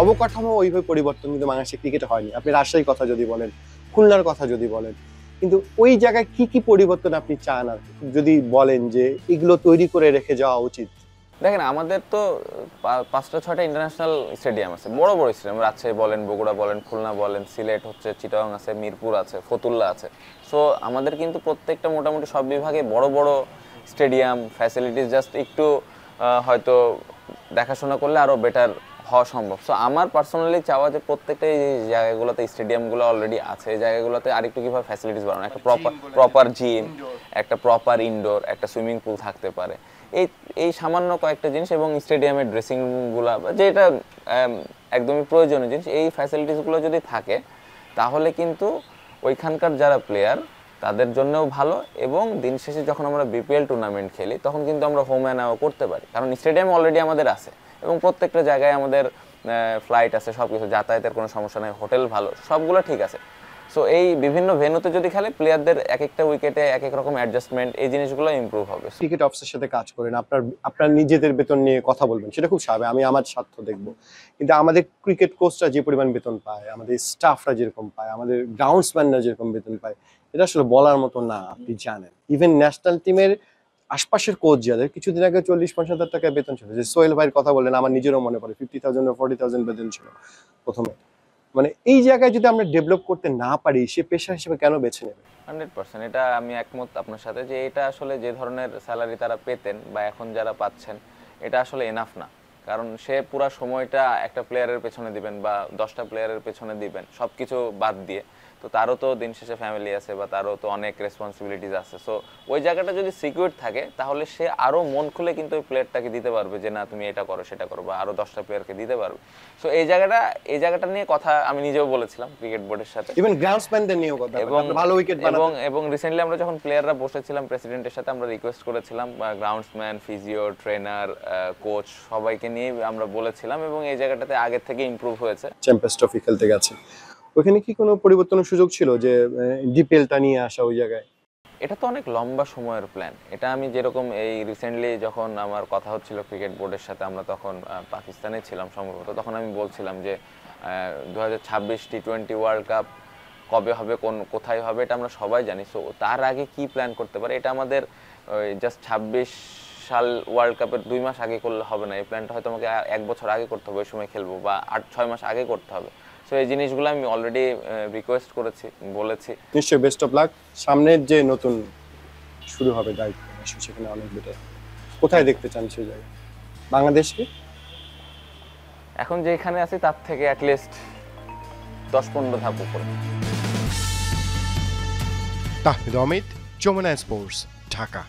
অবকাঠামো ওইভাবে পরিবর্তন কিন্তু বাংলাদেশের ক্রিকেটে হয়নি। আপনি রাজশাহীর কথা যদি বলেন, খুলনার কথা যদি বলেন, কিন্তু ওই জায়গায় কি কি পরিবর্তন আপনি চান আর যদি বলেন যে এগুলো তৈরি করে রেখে যাওয়া উচিত? দেখেন আমাদের তো 5টা 6টা ইন্টারন্যাশনাল স্টেডিয়াম আছে, বড় বড় স্টেডিয়াম, রাজশাহী বলেন, বগুড়া বলেন, খুলনা বলেন, সিলেট হচ্ছে, চিটাগাং আছে, মিরপুর আছে, ফতুল্লা আছে। সো আমাদের কিন্তু প্রত্যেকটা মোটামুটি সব বিভাগে বড় বড় স্টেডিয়াম, ফ্যাসিলিটিস জাস্ট একটু হয়তো দেখাশোনা করলে আরও বেটার হওয়া সম্ভব। সো আমার পার্সোনালি চাওয়া যে প্রত্যেকটা এই জায়গাগুলোতে, স্টেডিয়ামগুলো অলরেডি আছে, এই জায়গাগুলোতে আরেকটু কীভাবে ফ্যাসিলিটিস বাড়ানো, একটা প্রপার জিম, একটা প্রপার ইনডোর, একটা সুইমিং পুল থাকতে পারে, এই এই সামান্য কয়েকটা জিনিস, এবং স্টেডিয়ামের ড্রেসিং রুমগুলো যেটা একদমই প্রয়োজনীয় জিনিস, এই ফ্যাসিলিটিসগুলো যদি থাকে তাহলে কিন্তু ওইখানকার যারা প্লেয়ার তাদের জন্যও ভালো, এবং দিন শেষে যখন আমরা বিপিএল টুর্নামেন্ট খেলি তখন কিন্তু আমরা হোম অ্যান্ড অ্যাওয়ে করতে পারি, কারণ স্টেডিয়াম অলরেডি আমাদের আছে এবং প্রত্যেকটা জায়গায় আমাদের ফ্লাইট আছে, সব কিছু, যাতায়াতের কোনো সমস্যা নেই, হোটেল ভালো, সবগুলো ঠিক আছে। সো এই বিভিন্ন ভেন্যুতে যদি খেলে প্লেয়ারদের এক একটা উইকেটে এক এক রকম অ্যাডজাস্টমেন্ট, এই জিনিসগুলো ইমপ্রুভ হবে। ক্রিকেট অফিসের সাথে কাজ করেন, আপনার নিজেদের বেতন নিয়ে কথা বলবেন, সেটা খুব স্বাভাবিক, আমি আমার স্বার্থ দেখবো। কিন্তু আমাদের ক্রিকেট কোচরা যে পরিমাণ বেতন পায়, আমাদের স্টাফরা যেরকম পায়, আমাদের গ্রাউন্ডসম্যানরা যেরকম বেতন পায়, এটা আসলে বলার মতো না। আপনি জানেন ইভেন ন্যাশনাল টিমের আশপাশের কোচ যাদের কিছুদিন আগে 40-50 হাজার টাকা বেতন ছিল, যে সোহেল ভাইয়ের কথা বললেন, আমার নিজেরও মনে পড়ে 50,000 or 40,000 বেতন ছিল প্রথমে। মানে এই জায়গায় যদি আমরা ডেভেলপ করতে না পারি, সে পেশা হিসেবে কেন বেছে নেবে? 100% এটা আমি একমত আপনার সাথে, যে এটা আসলে যে ধরনের স্যালারি তারা পেতেন বা এখন যারা পাচ্ছেন, এটা আসলে এনাফ না। কারণ সে পুরো সময়টা একটা প্লেয়ারের পেছনে দিবেন বা 10টা প্লেয়ারের পেছনে দিবেন, সব কিছু বাদ দিয়ে, তো তারও তো দিন শেষে ফ্যামিলি আছে বা তারও তো অনেক রেসপন্সিবিলিটিস আছে। সো ওই জায়গাটা যদি সিকিউর থাকে তাহলে সে আরও মন খুলে কিন্তু ওই প্লেয়ারটাকে দিতে পারবে, যে না তুমি এটা করো সেটা করো, বা আরও 10টা প্লেয়ারকে দিতে পারবে। সো এই জায়গাটা নিয়ে কথা আমি নিজেও বলেছিলাম ক্রিকেট বোর্ডের সাথে, ইভেন গ্রাউন্ডসম্যানদের নিয়েও কথা, ভালো উইকেট বানাতে। এবং রিসেন্টলি আমরা যখন প্লেয়াররা বসেছিলাম প্রেসিডেন্টের সাথে, আমরা রিকোয়েস্ট করেছিলাম গ্রাউন্ডসম্যান, ফিজিও, ট্রেনার, কোচ সবাইকে নিয়ে আমরা বলেছিলাম, এবং এই জায়গাটাতে আগের থেকে ইমপ্রুভ হয়েছে। চ্যাম্পিয়ন্স ট্রফি খেলতে গেছে, ওখানে কি কোনো পরিবর্তনের সুযোগ ছিল যে ডিপিএলটা নিয়ে আসা ওই জায়গায়? এটা তো অনেক লম্বা সময়ের প্ল্যান। এটা আমি যেরকম এই রিসেন্টলি যখন আমার কথা হচ্ছিল ক্রিকেট বোর্ডের সাথে, আমরা তখন পাকিস্তানে ছিলাম সম্ভবত, তখন আমি বলছিলাম যে 2026 টি20 ওয়ার্ল্ড কাপ কবে হবে, কোথায় হবে, এটা আমরা সবাই জানি। সো তার আগে কি প্ল্যান করতে পারে, এটা আমাদের ওই জাস্ট 26 সাল ওয়ার্ল্ড কাপের 2 মাস আগে করলে হবে না, এই প্ল্যানটা হয়তো আমাকে 1 বছর আগে করতে হবে, ওই সময় খেলবো, বা 8-6 মাস আগে করতে হবে। সো এই জিনিসগুলো আমি অলরেডি রিকোয়েস্ট করেছি, বলেছি। নিশ্চয়ই, বেস্ট অফ লাক। সামনের যে নতুন শুরু হবে দায়িত্ব, সেখানে অনেক বেটার। কোথায় দেখতে চান সেই জায়গায় বাংলাদেশকে? এখন যেখানে আছি তার থেকে অ্যাটলিস্ট 10-15 ধাপ উপরে। তাহমিদ অমিত, যমুনা স্পোর্টস, ঢাকা।